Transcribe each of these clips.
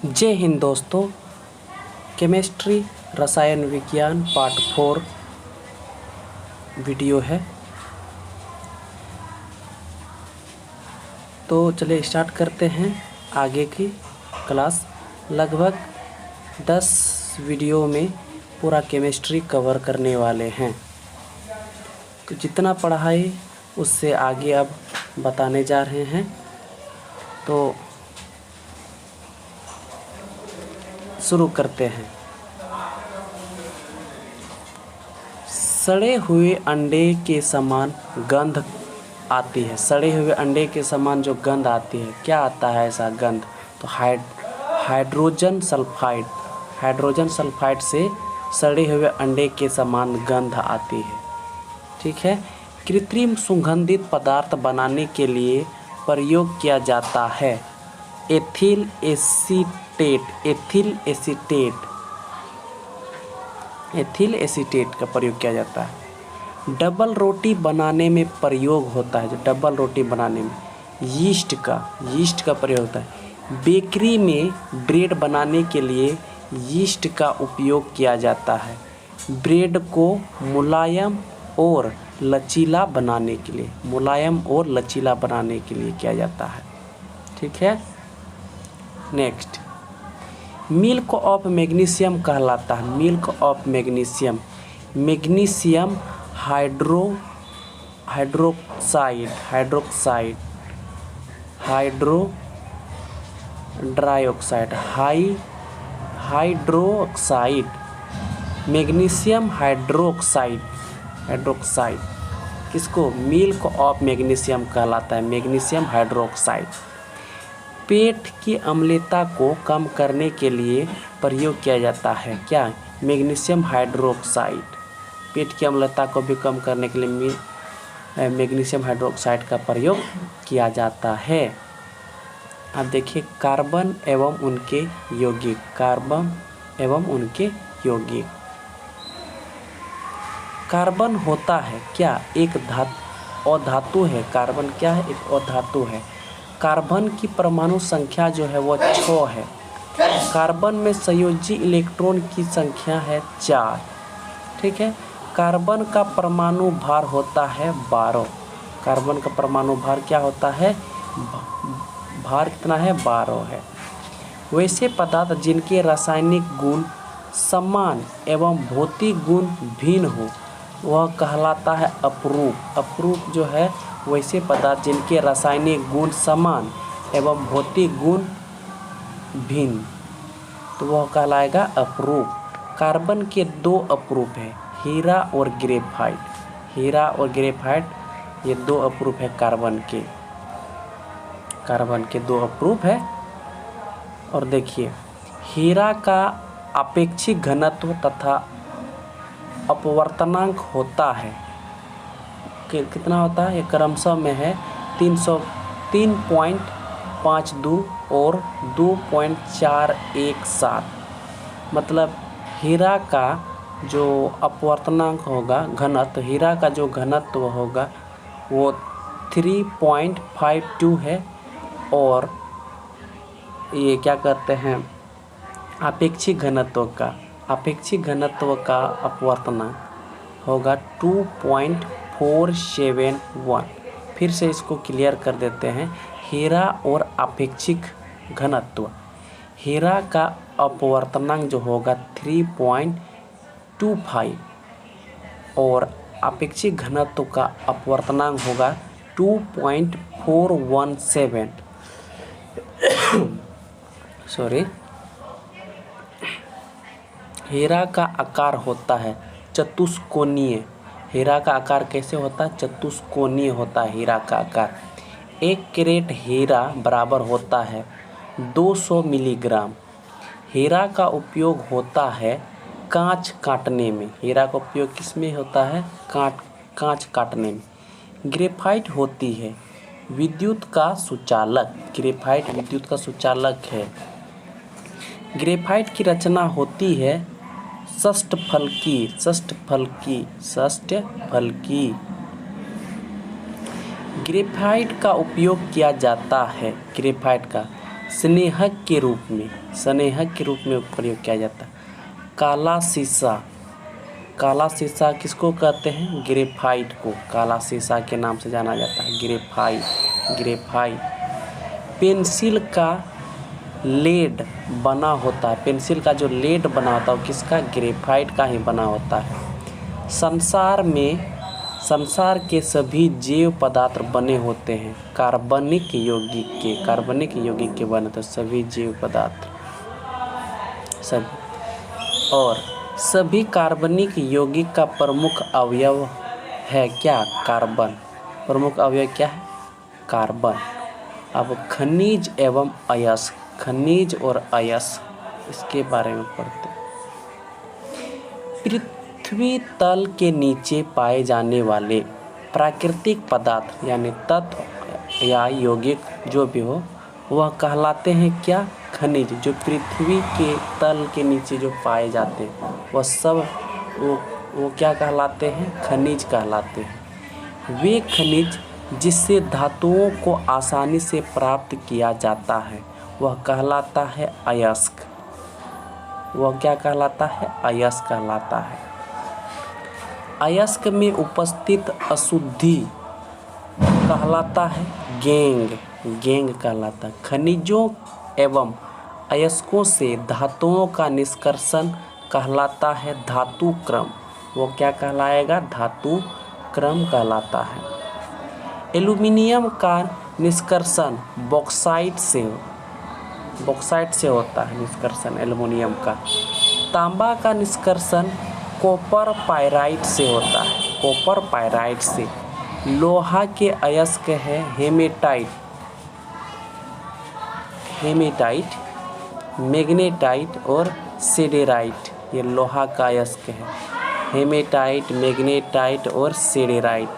जय हिंद दोस्तों। केमिस्ट्री रसायन विज्ञान पार्ट 4 वीडियो है। तो चलिए स्टार्ट करते हैं आगे की क्लास। लगभग 10 वीडियो में पूरा केमिस्ट्री कवर करने वाले हैं। तो जितना पढ़ाई उससे आगे अब बताने जा रहे हैं। तो शुरू करते हैं। सड़े हुए अंडे के समान गंध आती है। सड़े हुए अंडे के समान जो गंध आती है, क्या आता है ऐसा गंध? तो हाइड्रोजन सल्फाइड से सड़े हुए अंडे के समान गंध आती है। ठीक है। कृत्रिम सुगंधित पदार्थ बनाने के लिए प्रयोग किया जाता है एथिल एसीटेट का प्रयोग किया जाता है। डबल रोटी बनाने में प्रयोग होता है। जो डबल रोटी बनाने में यीस्ट का प्रयोग होता है। बेकरी में ब्रेड बनाने के लिए यीस्ट का उपयोग किया जाता है। ब्रेड को मुलायम और लचीला बनाने के लिए किया जाता है। ठीक है। नेक्स्ट, मिल्क ऑफ मैग्नीशियम कहलाता है। Milk of magnesium, magnesium hydroxide magnesium hydroxide किसको? मिल्क ऑफ मैग्नीशियम कहलाता है। मैग्नीशियम हाइड्रोक्साइड पेट की अम्लता को कम करने के लिए प्रयोग किया जाता है। क्या? Magnesium hydroxide. पेट की अम्लता को भी कम करने के लिए मैग्नीशियम हाइड्रोक्साइड का प्रयोग किया जाता है। अब देखिए, कार्बन एवं उनके यौगिक। कार्बन होता है क्या? एक अधातु है। कार्बन क्या है? एक अधातु है। कार्बन की परमाणु संख्या जो है वो 6 है। कार्बन में संयोजी इलेक्ट्रॉन की संख्या है 4। ठीक है। कार्बन का परमाणु भार होता है 12। कार्बन का परमाणु भार क्या होता है? भार कितना है? 12 है। वैसे पदार्थ जिनके रासायनिक गुण समान एवं भौतिक गुण भिन्न हो वह कहलाता है अपरूप। अपरूप जो है वैसे पदार्थ जिनके रासायनिक गुण समान एवं भौतिक गुण भिन्न, तो वह कहलाएगा अपरूप। कार्बन के 2 अपरूप हैं, हीरा और ग्रेफाइट। ये 2 अपरूप है कार्बन के 2 अपरूप है। और देखिए, हीरा का अपेक्षिक घनत्व तथा अपवर्तनांक होता है कितना होता है? ये क्रमशः में है 3.52 और 2.417। मतलब हीरा का जो अपवर्तनांक होगा, हीरा का जो घनत्व होगा वो 3.52 है। और ये क्या कहते हैं, अपेक्षिक घनत्व का अपवर्तनांक होगा 2.471। फिर से इसको क्लियर कर देते हैं। हीरा और अपेक्षिक घनत्व, हीरा का अपवर्तनांक जो होगा 3.25 और अपेक्षिक घनत्व का अपवर्तनांक होगा 2.417। सॉरी। हीरा का आकार होता है चतुष्कोणीय। हीरा का आकार कैसे होता है? चतुष्कोणीय होता है हीरा का आकार। 1 कैरेट हीरा बराबर होता है 200 मिलीग्राम। हीरा का उपयोग होता है कांच काटने में। हीरा का उपयोग किस में होता है? कांच काटने में। ग्रेफाइट होती है विद्युत का सुचालक। ग्रेफाइट विद्युत का सुचालक है। ग्रेफाइट की रचना होती है षष्ठफलकी। ग्रेफाइट का उपयोग किया जाता है। ग्रेफाइट का स्नेहक के रूप में प्रयोग किया जाता है। काला शीशा, काला शीशा किसको कहते हैं? ग्रेफाइट को काला शीशा के नाम से जाना जाता है, ग्रेफाइट। पेंसिल का लेड बना होता है, पेंसिल का जो लेड बना होता है वो किसका? ग्रेफाइट का ही बना होता है। संसार के सभी जैव पदार्थ बने होते हैं कार्बनिक यौगिक के बने, तो सभी जैव पदार्थ सभी, और सभी कार्बनिक यौगिक का प्रमुख अवयव है क्या? कार्बन। प्रमुख अवयव क्या है? कार्बन। अब खनिज एवं अयस्क, खनिज और अयस्क इसके बारे में पढ़ते हैं। पृथ्वी तल के नीचे पाए जाने वाले प्राकृतिक पदार्थ यानी तत्व या यौगिक जो भी हो वह कहलाते हैं क्या? खनिज। जो पृथ्वी के तल के नीचे जो पाए जाते हैं वह सब वो क्या कहलाते हैं? खनिज कहलाते हैं। वे खनिज जिससे धातुओं को आसानी से प्राप्त किया जाता है वह कहलाता है अयस्क। वह क्या कहलाता है? अयस्क कहलाता है। अयस्क में उपस्थित अशुद्धि कहलाता है गैंग कहलाता है। खनिजों एवं अयस्कों से धातुओं का निष्कर्षण कहलाता है धातु क्रम। वो क्या कहलाएगा? धातु क्रम कहलाता है। एल्यूमिनियम का निष्कर्षण बॉक्साइट से होता है निष्कर्षण एल्युमिनियम का। तांबा का निष्कर्षण कॉपर पाइराइट से होता है, कॉपर पाइराइट से। लोहा के अयस्क है हेमेटाइट, मैग्नेटाइट और सिडेराइट। ये लोहा का अयस्क है, हेमेटाइट, मैग्नेटाइट और सिडेराइट।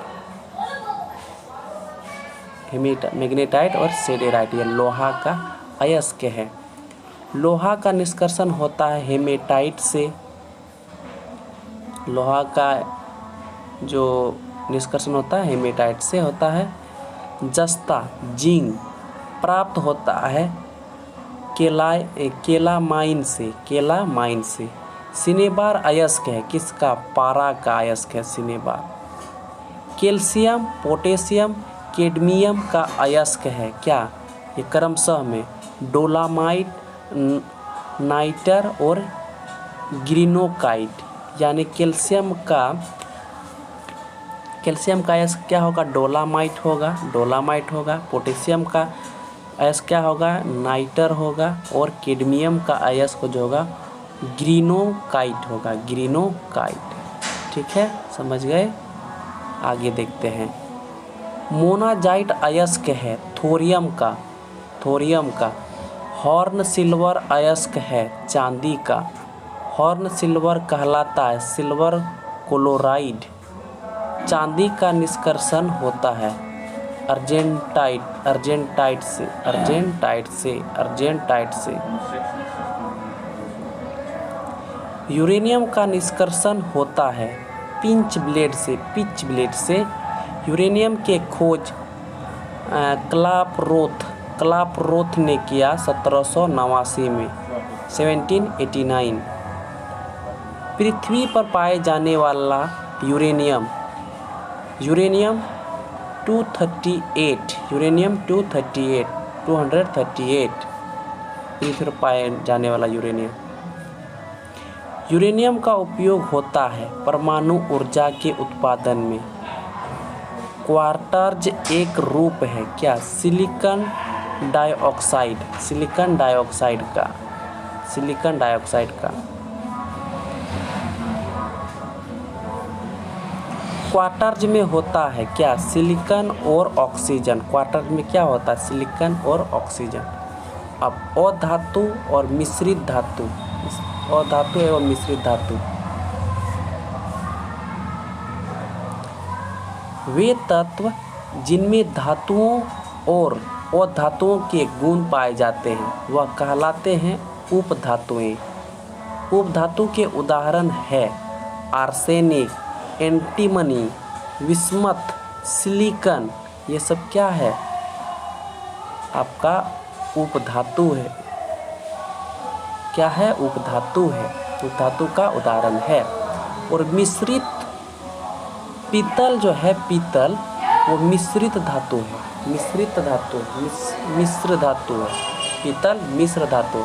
मैग्नेटाइट और सिडेराइट ये लोहा का अयस्क है। लोहा का निष्कर्षण होता है हेमेटाइट से। लोहा का जो निष्कर्षण होता है हेमेटाइट से होता है। जस्ता जिंक प्राप्त होता है केलामाइन से। सिनेबार अयस्क है किसका? पारा का अयस्क है सिनेबार। कैल्शियम, पोटेशियम, कैडमियम का अयस्क है क्या? ये क्रमशः में डोलामाइट, नाइटर और ग्रीनोकाइट। यानी कैल्शियम का अयस्क क्या होगा? डोलामाइट होगा। पोटेशियम का अयस्क क्या होगा? नाइटर होगा। और कैडमियम का अयस्क जो होगा ग्रीनोकाइट होगा, ठीक है, समझ गए? आगे देखते हैं। मोनाजाइट अयस्क है थोरियम का। हॉर्न सिल्वर अयस्क है चांदी का। हॉर्न सिल्वर कहलाता है सिल्वर क्लोराइड। चांदी का निष्कर्षण होता है अर्जेंटाइट से। यूरेनियम का निष्कर्षण होता है पिच ब्लेड से। यूरेनियम के खोज क्लापरोथ ने किया 1789 में, 1789। पृथ्वी पर पाए जाने वाला यूरेनियम 238 पृथ्वी पर पाए जाने वाला यूरेनियम का उपयोग होता है परमाणु ऊर्जा के उत्पादन में। क्वार्ट्ज एक रूप है क्या? सिलिकॉन डाइऑक्साइड का। क्वार्ट्ज में होता है क्या? सिलिकॉन और ऑक्सीजन। क्वार्ट्ज में क्या होता है? सिलिकॉन और ऑक्सीजन। अब अधातु और मिश्रित धातु, अधातु एवं मिश्रित धातु वे तत्व जिनमें धातुओं और अधातुओं के गुण पाए जाते हैं वह कहलाते हैं उपधातुएं। उपधातु के उदाहरण है आर्सेनिक, एंटीमनी, विस्मथ, सिलिकॉन। ये सब क्या है? आपका उपधातु है, क्या है? उपधातु है, उपधातु का उदाहरण है। और मिश्रित पीतल जो है, पीतल वो मिश्रित धातु है, मिश्रित धातु, मिश्र धातु है, पीतल मिश्र धातु।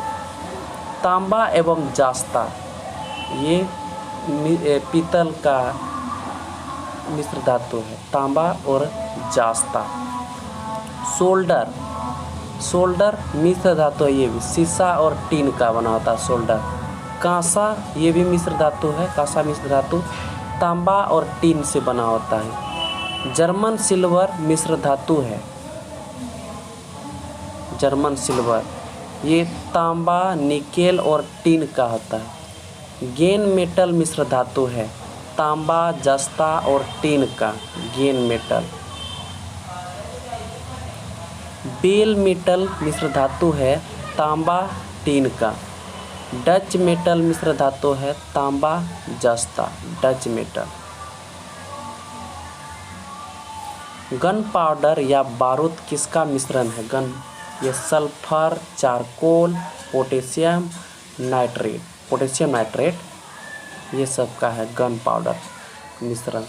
तांबा एवं जास्ता ये पीतल का मिश्र धातु है, तांबा और जास्ता। सोल्डर, सोल्डर मिश्र धातु है, ये भी शीशा और टीन का बना होता है सोल्डर। कांसा ये भी मिश्र धातु है, कांसा मिश्र धातु तांबा और टीन से बना होता है। जर्मन सिल्वर मिश्र धातु है, जर्मन सिल्वर ये तांबा निकेल और टीन का होता है। गेन मेटल मिश्र धातु है, तांबा जस्ता और टीन का, गेन मेटल। बेल मेटल मिश्र धातु है, तांबा टीन का। डच मेटल मिश्र धातु है, तांबा जस्ता, डच मेटल। गन पाउडर या बारूद किसका मिश्रण है? गन ये sulphur, charcoal, potassium nitrate, potassium nitrate ये सब का है गन पाउडर मिश्रण।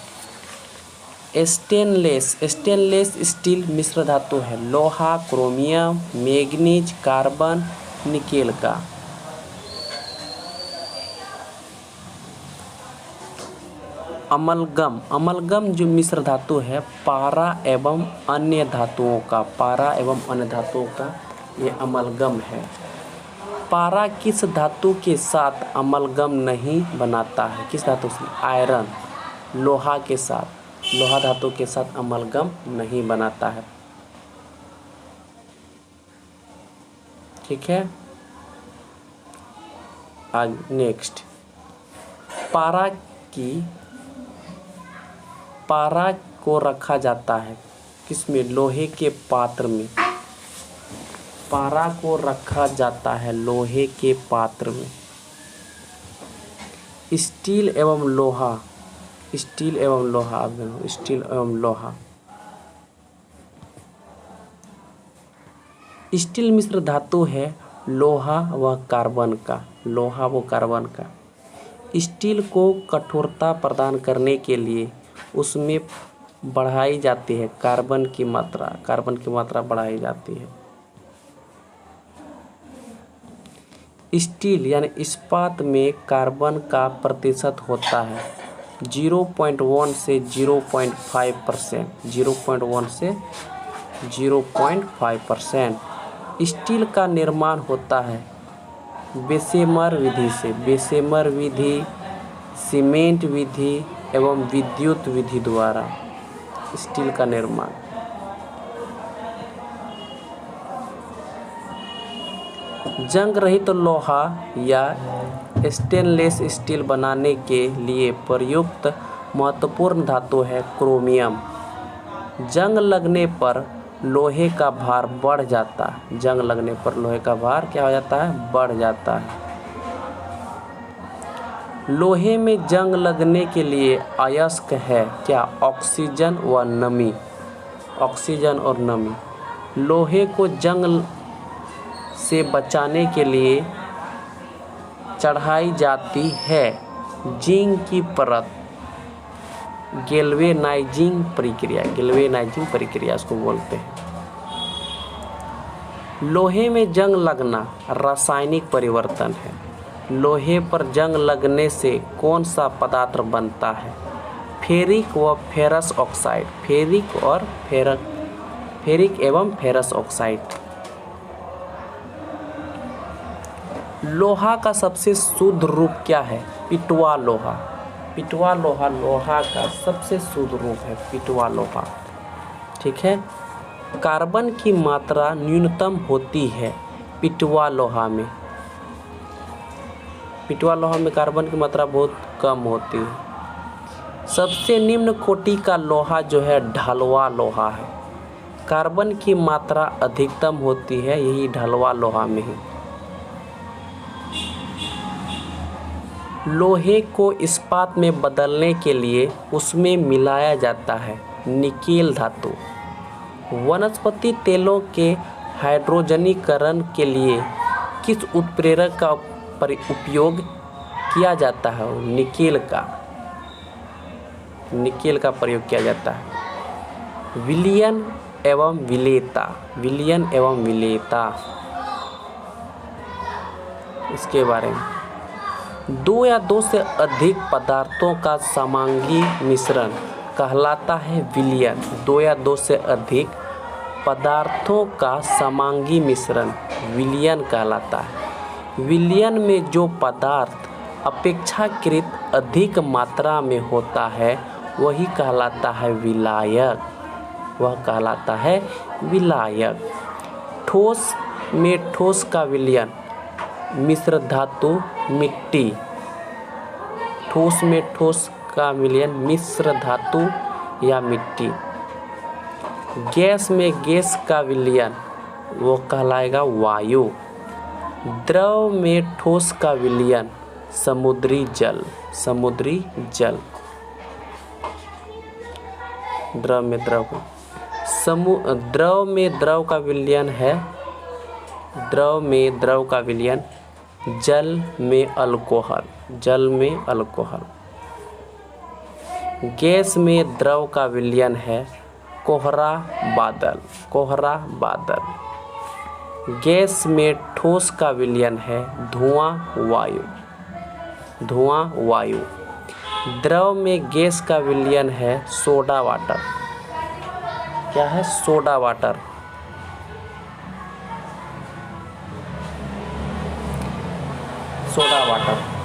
स्टेनलेस, स्टेनलेस स्टील मिश्र धातु है, लोहा, क्रोमियम, मैग्नीज, कार्बन, निकेल का। अमलगम, अमलगम जो मिश्र धातु है, पारा एवं अन्य धातुओं का, पारा एवं अन्य धातुओं का ये अमलगम है। पारा किस धातु के साथ अमलगम नहीं बनाता है? किस धातु से? आयरन, लोहा के साथ, लोहा धातु के साथ अमलगम नहीं बनाता है। ठीक है, आज नेक्स्ट पारा को रखा जाता है किसमें? लोहे के पात्र में। पारा को रखा जाता है लोहे के पात्र में। स्टील एवं लोहा, स्टील एवं लोहा, स्टील एवं लोहा। स्टील मिश्र धातु है, लोहा व कार्बन का, लोहा व कार्बन का। स्टील को कठोरता प्रदान करने के लिए उसमें बढ़ाई जाती है कार्बन की मात्रा, कार्बन की मात्रा बढ़ाई जाती है। स्टील यानी इस्पात में कार्बन का प्रतिशत होता है 0.1 से 0.5%, 0.1 से 0.5%। स्टील का निर्माण होता है बेसेमर विधि से, बेसेमर विधि, सीमेंट विधि एवं विद्युत विधि द्वारा स्टील का निर्माण। जंग रहित लोहा या स्टेनलेस स्टील बनाने के लिए प्रयुक्त महत्वपूर्ण धातु है क्रोमियम। जंग लगने पर लोहे का भार बढ़ जाता है, जंग लगने पर लोहे का भार क्या हो जाता है? बढ़ जाता है। लोहे में जंग लगने के लिए अयस्क है क्या? ऑक्सीजन व नमी, ऑक्सीजन और नमी। लोहे को जंग से बचाने के लिए चढ़ाई जाती है जिंक की परत, गैल्वेनाइजिंग प्रक्रिया, गैल्वेनाइजिंग प्रक्रिया इसको बोलते हैं। लोहे में जंग लगना रासायनिक परिवर्तन है। लोहे पर जंग लगने से कौन सा पदार्थ बनता है? फेरिक व फेरस ऑक्साइड, फेरिक और फेरिक एवं फेरस ऑक्साइड। लोहा का सबसे शुद्ध रूप क्या है? पिटवा लोहा, पिटवा लोहा लोहा का सबसे शुद्ध रूप है, पिटवा लोहा। ठीक है। कार्बन की मात्रा न्यूनतम होती है पिटवा लोहा में, पिटवा लोहा में कार्बन की मात्रा बहुत कम होती है। सबसे निम्न कोटि का लोहा जो है ढलवा लोहा है, कार्बन की मात्रा अधिकतम होती है यही ढलवा लोहा में ही। लोहे को इस्पात में बदलने के लिए उसमें मिलाया जाता है निकेल धातु। वनस्पति तेलों के हाइड्रोजनीकरण के लिए किस उत्प्रेरक का उपयोग किया जाता है? निकेल का प्रयोग किया जाता है। विलयन एवं विलेयता इसके बारे में। 2 या 2 से अधिक पदार्थों का समांगी मिश्रण कहलाता है विलयन। 2 या 2 से अधिक पदार्थों का समांगी मिश्रण विलयन कहलाता है। विलयन में जो पदार्थ अपेक्षाकृत अधिक मात्रा में होता है वही कहलाता है विलायक। वह कहलाता है विलायक। ठोस में ठोस का विलयन मिश्र धातु मिट्टी। ठोस में ठोस का विलयन मिश्र धातु या मिट्टी। गैस में गैस का विलयन वो कहलाएगा वायु। द्रव में ठोस का विलयन समुद्री जल। द्रव में द्रव का विलयन है। द्रव में द्रव का विलयन जल में अल्कोहल। गैस में द्रव का विलयन है कोहरा बादल। गैस में ठोस का विलयन है धुआं वायु। द्रव में गैस का विलयन है सोडा वाटर। क्या है? Soda water.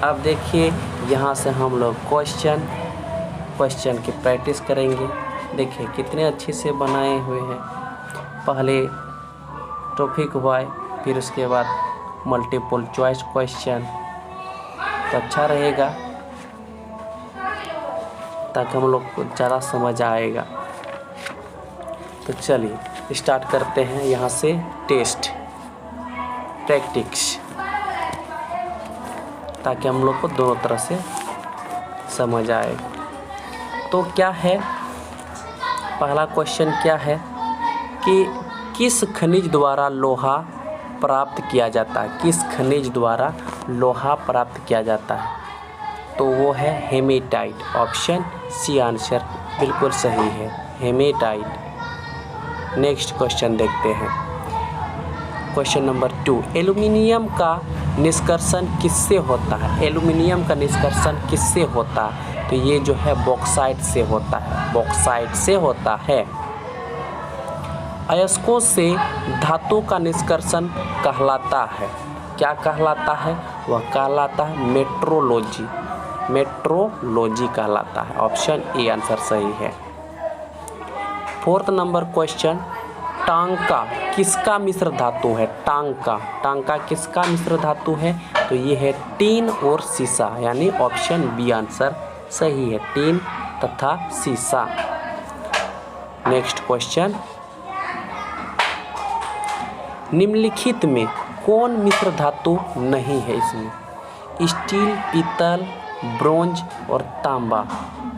अब देखिए यहाँ से हम लोग क्वेश्चन की प्रैक्टिस करेंगे। देखिए कितने अच्छे से बनाए हुए हैं। पहले टॉपिक हुआ है, फिर उसके बाद मल्टीपल चॉइस क्वेश्चन, तो अच्छा रहेगा ताकि हम लोग को ज़्यादा समझ आएगा। तो चलिए स्टार्ट करते हैं यहाँ से टेस्ट प्रैक्टिस, ताकि हम लोग को दोनों तरह से समझ आए। तो क्या है, पहला क्वेश्चन क्या है कि किस खनिज द्वारा लोहा प्राप्त किया जाता है? किस खनिज द्वारा लोहा प्राप्त किया जाता है? तो वो है हेमेटाइट। ऑप्शन सी आंसर बिल्कुल सही है, हेमेटाइट। नेक्स्ट क्वेश्चन देखते हैं। क्वेश्चन नंबर 2, एल्युमिनियम का निष्कर्षण किससे होता है? एल्युमिनियम का निष्कर्षण किससे होता है? तो ये जो है बॉक्साइट से होता है। अयस्कों से धातु का निष्कर्षण कहलाता है, क्या कहलाता है? वह कहलाता है मेट्रोलॉजी कहलाता है। ऑप्शन ए आंसर सही है। 4th नंबर क्वेश्चन, टांका किसका मिश्र धातु है? टांका किसका मिश्र धातु है? तो ये है टीन और सीसा, यानी ऑप्शन बी आंसर सही है, टीन तथा सीसा। नेक्स्ट क्वेश्चन, निम्नलिखित में कौन मिश्र धातु नहीं है? इसमें स्टील, पीतल, ब्रोंज और तांबा,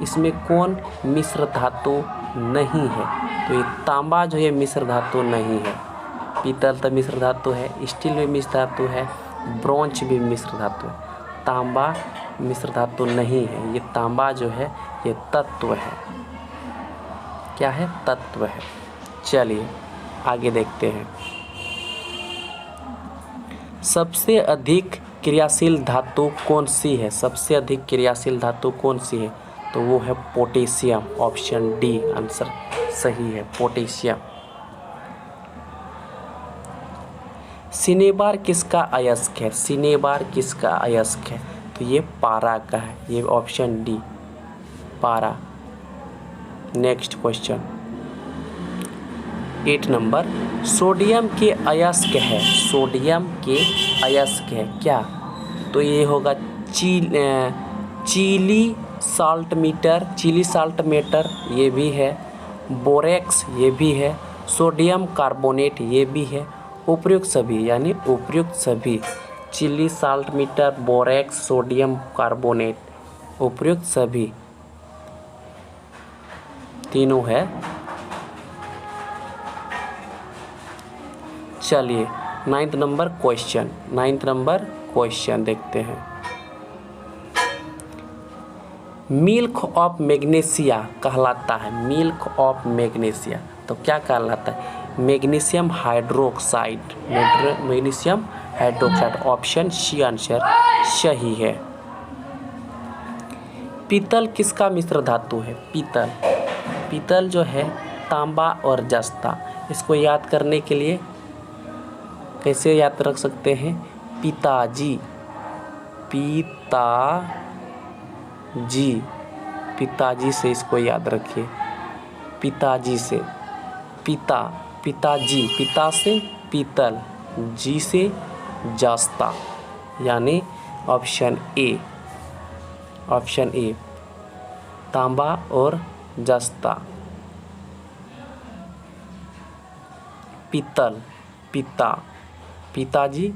इसमें कौन मिश्र धातु नहीं है? तो ये तांबा जो है मिश्र धातु नहीं है। पीतल तो मिश्र धातु है, स्टील भी मिश्र धातु है, ब्रोंज भी मिश्र धातु है, तांबा मिश्र धातु नहीं है। ये तांबा जो है ये तत्व है। क्या है? तत्व है। चलिए आगे देखते हैं। सबसे अधिक क्रियाशील धातु कौन सी है? सबसे अधिक क्रियाशील धातु कौन सी है? तो वो है पोटेशियम। ऑप्शन डी आंसर सही है, पोटेशियम। सिनेबार किसका अयस्क है? सिनेबार किसका अयस्क है? तो ये पारा का है, ये ऑप्शन डी पारा। नेक्स्ट क्वेश्चन 8 नंबर, सोडियम के अयस्क है, सोडियम के अयस्क है क्या? तो ये होगा चिली साल्ट मीटर ये भी है, बोरेक्स ये भी है, सोडियम कार्बोनेट ये भी है। उपयुक्त सभी यानी उपयुक्त सभी, Chile saltpetre, borax, sodium carbonate, उपयुक्त सभी तीनों है। चलिए नाइन्थ नंबर क्वेश्चन देखते हैं। मिल्क ऑफ मैग्नीशिया कहलाता है, मिल्क ऑफ मैग्नीशिया तो क्या कहलाता है? Magnesium hydroxide, magnesium hydroxide. Option C answer सही है। पीतल किसका मिश्र धातु है? पीतल जो है तांबा और जस्ता। इसको याद करने के लिए कैसे याद रख सकते हैं? पिताजी से इसको याद रखिए। पिताजी से पिताजी, पिता से पीतल, जी से जस्ता, यानी ऑप्शन ए तांबा और जस्ता। पिताजी,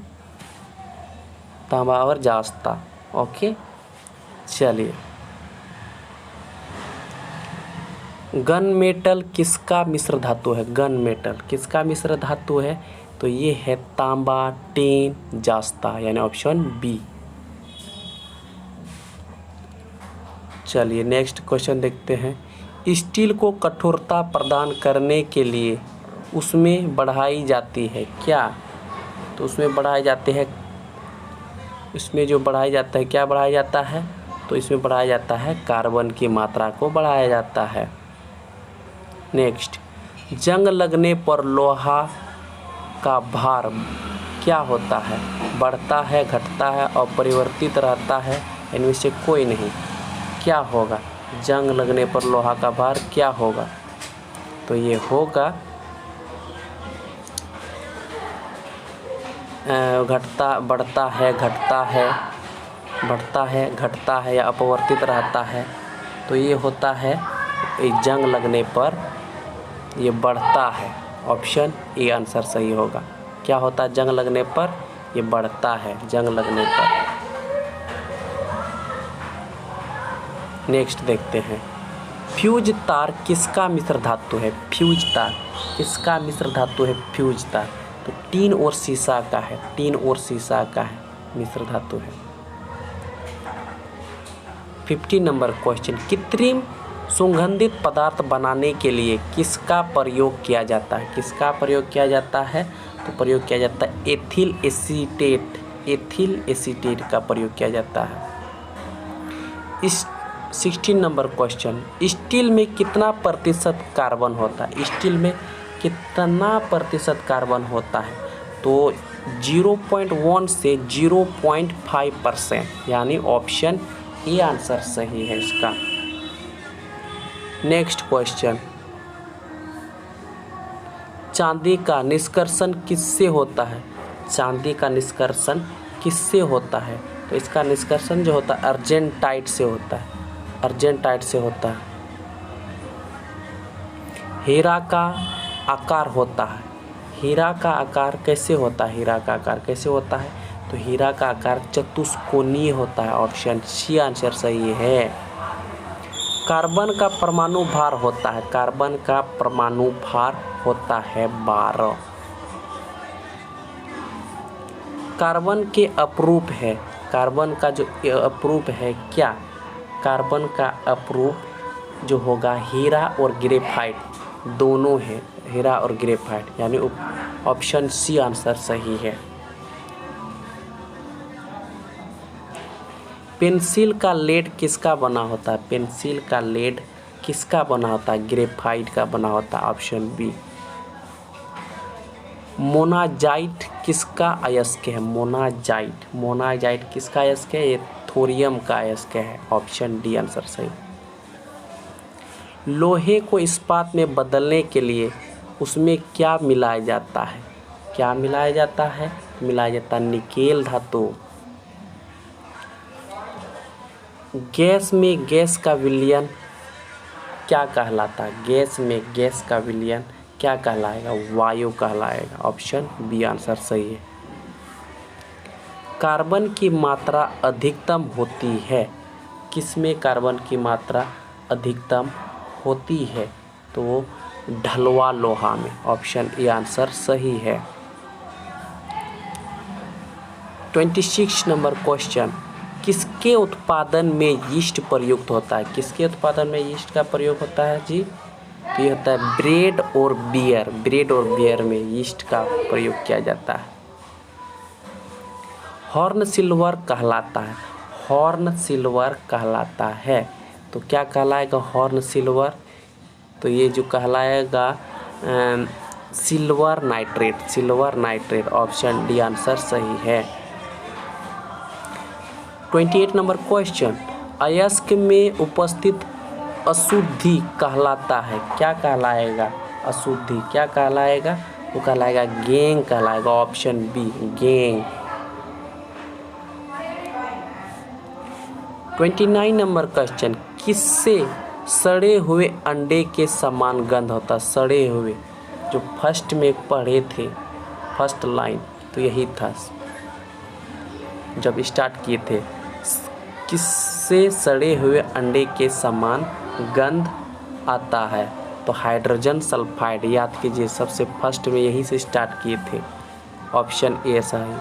तांबा और जस्ता। ओके, चलिए गन मेटल किसका मिश्र धातु है? गन मेटल किसका मिश्र धातु है? तो ये है तांबा, टिन, जस्ता, यानी ऑप्शन बी। चलिए नेक्स्ट क्वेश्चन देखते हैं। स्टील को कठोरता प्रदान करने के लिए उसमें बढ़ाई जाती है क्या? तो उसमें बढ़ाए जाते हैं, इसमें जो बढ़ाया जाता है, क्या बढ़ाया जाता है? तो इसमें बढ़ाया जाता है कार्बन की मात्रा को बढ़ाया जाता है। नेक्स्ट, जंग लगने पर लोहा का भार क्या होता है? बढ़ता है, घटता है, अपरिवर्तित रहता है, इनमें से कोई नहीं। क्या होगा? जंग लगने पर लोहा का भार क्या होगा? तो ये होगा बढ़ता है, घटता है या अपवर्तित रहता है। तो ये होता है जंग लगने पर ये बढ़ता है। ऑप्शन ए आंसर सही होगा। क्या होता है जंग लगने पर? ये बढ़ता है जंग लगने पर। नेक्स्ट देखते हैं, फ्यूज तार किसका मिश्र धातु है? फ्यूज तार किसका मिश्र धातु है? फ्यूज तार तो टीन और सीसा का है, टीन और सीसा का है मिश्र धातु है। 50 नंबर क्वेश्चन, कृत्रिम सुगंधित पदार्थ बनाने के लिए किसका प्रयोग किया जाता है? किसका प्रयोग किया जाता है? तो प्रयोग किया जाता है एथिल एसीटेट का प्रयोग किया जाता है। इस 16 नंबर क्वेश्चन, स्टील में कितना प्रतिशत कार्बन होता है? स्टील में कितना प्रतिशत कार्बन होता है? तो 0.1 से 0.5%, यानी ऑप्शन ए आंसर सही है इसका। नेक्स्ट क्वेश्चन, चांदी का निष्कर्षण किससे होता है? चांदी का निष्कर्षण किससे होता है? तो इसका निष्कर्षण जो होता है अर्जेंटाइट से होता है, अर्जेंटाइट से होता है। हीरा का आकार होता है, हीरा का आकार कैसे होता है? हीरा का आकार कैसे होता है? तो हीरा का आकार चतुष्कोणीय होता है। ऑप्शन सी आंसर सही है। कार्बन का परमाणु भार होता है, कार्बन का परमाणु भार होता है 12। कार्बन के अपरूप है, कार्बन का जो अपरूप है क्या? कार्बन का अपरूप जो होगा हीरा और ग्रेफाइट दोनों है, हीरा और ग्रेफाइट, यानी ऑप्शन सी आंसर सही है। पेंसिल का लेड किसका बना होता है? पेंसिल का लेड किसका बना होता है? ग्रेफाइट का बना होता है। Option B. मोनाजाइट किसका अयस्क है? मोनाजाइट किसका अयस्क है? ये थोरियम का अयस्क है। ऑप्शन डी आंसर सही। लोहे को इस्पात में बदलने के लिए उसमें क्या मिलाया जाता है? क्या मिलाया जाता है? मिलाया जाता है निकेल धातु। गैस में गैस का विलयन क्या कहलाता है? गैस में गैस का विलयन क्या कहलाएगा? वायु कहलाएगा। ऑप्शन बी आंसर सही है। कार्बन की मात्रा अधिकतम होती है किसमें? कार्बन की मात्रा अधिकतम होती है तो वो ढलवा लोहा में। ऑप्शन ए आंसर सही है। 26 नंबर क्वेश्चन, किसके उत्पादन में यीस्ट प्रयुक्त होता है? किसके उत्पादन में यीस्ट का प्रयोग होता है जी? तो ये होता है ब्रेड और बियर। ब्रेड और बियर में यीस्ट का प्रयोग किया जाता है। हॉर्न सिल्वर कहलाता है। हॉर्न सिल्वर कहलाता है, तो क्या कहलाएगा हॉर्न सिल्वर? तो ये जो कहलाएगा silver nitrate. Silver nitrate, option D answer सही है। 28 नंबर क्वेश्चन, अयस्क में उपस्थित अशुद्धि कहलाता है। क्या कहलाएगा अशुद्धि? क्या कहलाएगा? वो कहलाएगा गैंग कहलाएगा, option B gangue. 29 number question, किससे सड़े हुए अंडे के समान गंध होता है? सड़े हुए, जो फर्स्ट में पढ़े थे फर्स्ट लाइन, तो यही था जब स्टार्ट किए थे। किससे सड़े हुए अंडे के समान गंध आता है? तो हाइड्रोजन सल्फाइड, याद कीजिए सबसे फर्स्ट में यही से स्टार्ट किए थे, ऑप्शन ए सही।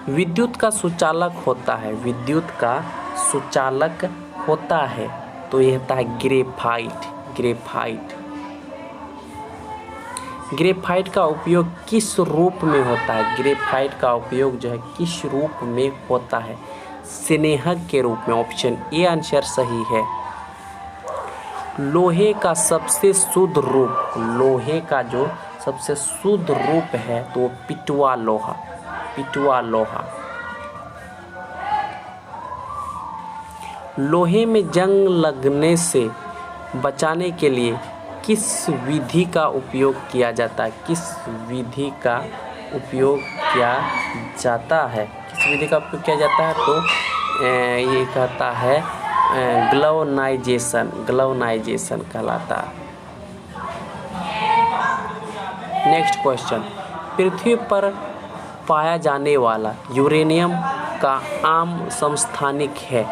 विद्युत का सुचालक होता है। विद्युत का सुचालक होता है, तो यह होता है ग्रेफाइट। ग्रेफाइट। ग्रेफाइट का उपयोग किस रूप में होता है? ग्रेफाइट का उपयोग जो है किस रूप में होता है? स्नेहक के रूप में, ऑप्शन ए आंसर सही है। लोहे का सबसे शुद्ध रूप, लोहे का जो सबसे शुद्ध रूप है तो पिटवा लोहा। पिटवा लोहा। लोहे में जंग लगने से बचाने के लिए किस विधि का उपयोग किया जाता है? किस विधि का उपयोग किया जाता है? किस विधि का उपयोग किया जाता है? तो ये कहता है ग्लोनाइजेशन। ग्लोनाइजेशन कहलाता है। नेक्स्ट क्वेश्चन, पृथ्वी पर पाया जाने वाला यूरेनियम का आम समस्थानिक है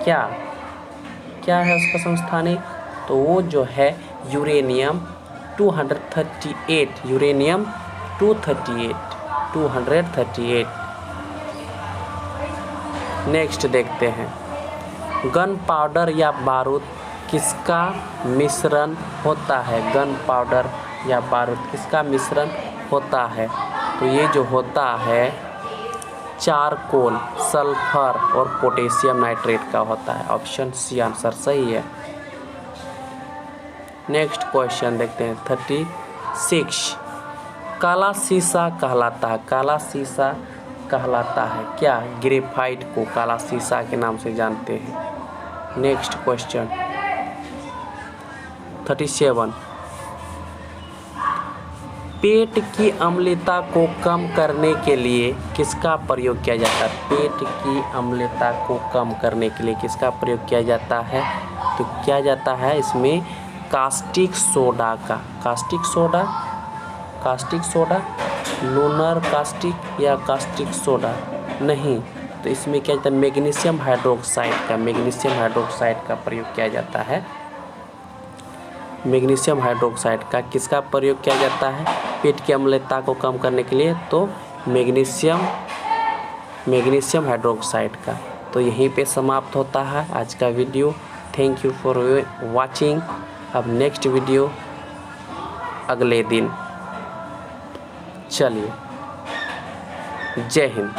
क्या? क्या है उसका समस्थानिक? तो वो जो है यूरेनियम 238। यूरेनियम 238। नेक्स्ट देखते हैं, गन पाउडर या बारूद किसका मिश्रण होता है? गन पाउडर या बारूद किसका मिश्रण होता है? तो ये जो होता है चारकोल, सल्फर और पोटेशियम नाइट्रेट का होता है, ऑप्शन सी आंसर सही है। नेक्स्ट क्वेश्चन देखते हैं 36, काला शीशा कहलाता है। काला शीशा कहलाता है क्या? ग्रेफाइट को काला शीशा के नाम से जानते हैं। नेक्स्ट क्वेश्चन 37, पेट की अम्लता को कम करने के लिए किसका प्रयोग किया जाता है? पेट की अम्लता को कम करने के लिए किसका प्रयोग किया जाता है? तो किया जाता है इसमें कास्टिक सोडा का। Caustic soda, caustic soda, lunar caustic या कास्टिक सोडा नहीं, तो इसमें क्या जाता है मैग्नीशियम हाइड्रोक्साइड का। मैग्नीशियम हाइड्रोक्साइड का प्रयोग किया जाता है। मैग्नीशियम हाइड्रोक्साइड का किसका प्रयोग किया जाता है पेट की अम्लता को कम करने के लिए? तो मैग्नीशियम हाइड्रोक्साइड का। तो यहीं पे समाप्त होता है आज का video. Thank you for watching. अब नेक्स्ट वीडियो अगले दिन। चलिए, जय हिंद।